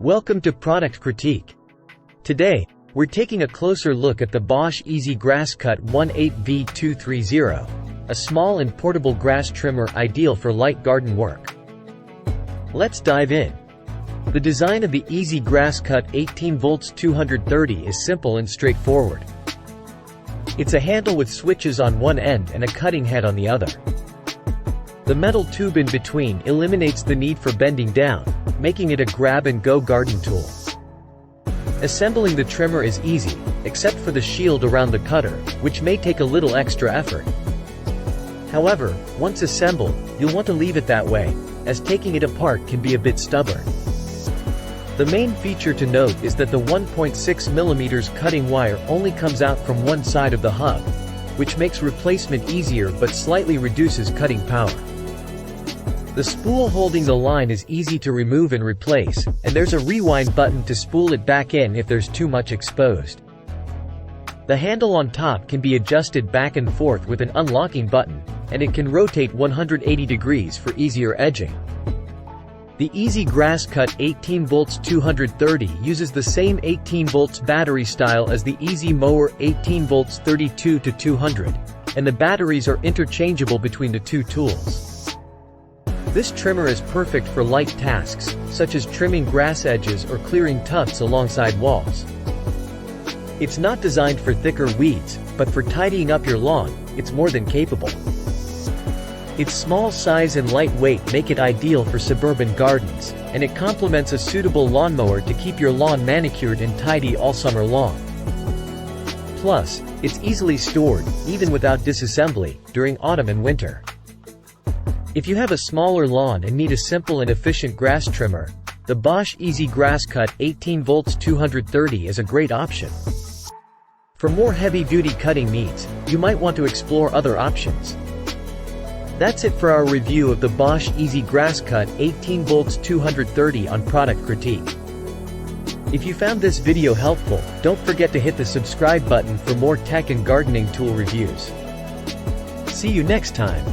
Welcome to Product Critique. Today, we're taking a closer look at the Bosch EasyGrassCut 18V-230, a small and portable grass trimmer ideal for light garden work. Let's dive in. The design of the EasyGrassCut 18V-230 is simple and straightforward. It's a handle with switches on one end and a cutting head on the other. The metal tube in between eliminates the need for bending down, making it a grab-and-go garden tool. Assembling the trimmer is easy, except for the shield around the cutter, which may take a little extra effort. However, once assembled, you'll want to leave it that way, as taking it apart can be a bit stubborn. The main feature to note is that the 1.6mm cutting wire only comes out from one side of the hub, which makes replacement easier but slightly reduces cutting power. The spool holding the line is easy to remove and replace, and there's a rewind button to spool it back in if there's too much exposed. The handle on top can be adjusted back and forth with an unlocking button, and it can rotate 180 degrees for easier edging. The EasyGrassCut 18V-230 uses the same 18V battery style as the Easy Mower 18V-32-200, and the batteries are interchangeable between the two tools. This trimmer is perfect for light tasks, such as trimming grass edges or clearing tufts alongside walls. It's not designed for thicker weeds, but for tidying up your lawn, it's more than capable. Its small size and light weight make it ideal for suburban gardens, and it complements a suitable lawnmower to keep your lawn manicured and tidy all summer long. Plus, it's easily stored, even without disassembly, during autumn and winter. If you have a smaller lawn and need a simple and efficient grass trimmer, the Bosch EasyGrassCut 18V-230 is a great option. For more heavy-duty cutting needs, you might want to explore other options. That's it for our review of the Bosch EasyGrassCut 18V-230 on Product Critique. If you found this video helpful, don't forget to hit the subscribe button for more tech and gardening tool reviews. See you next time.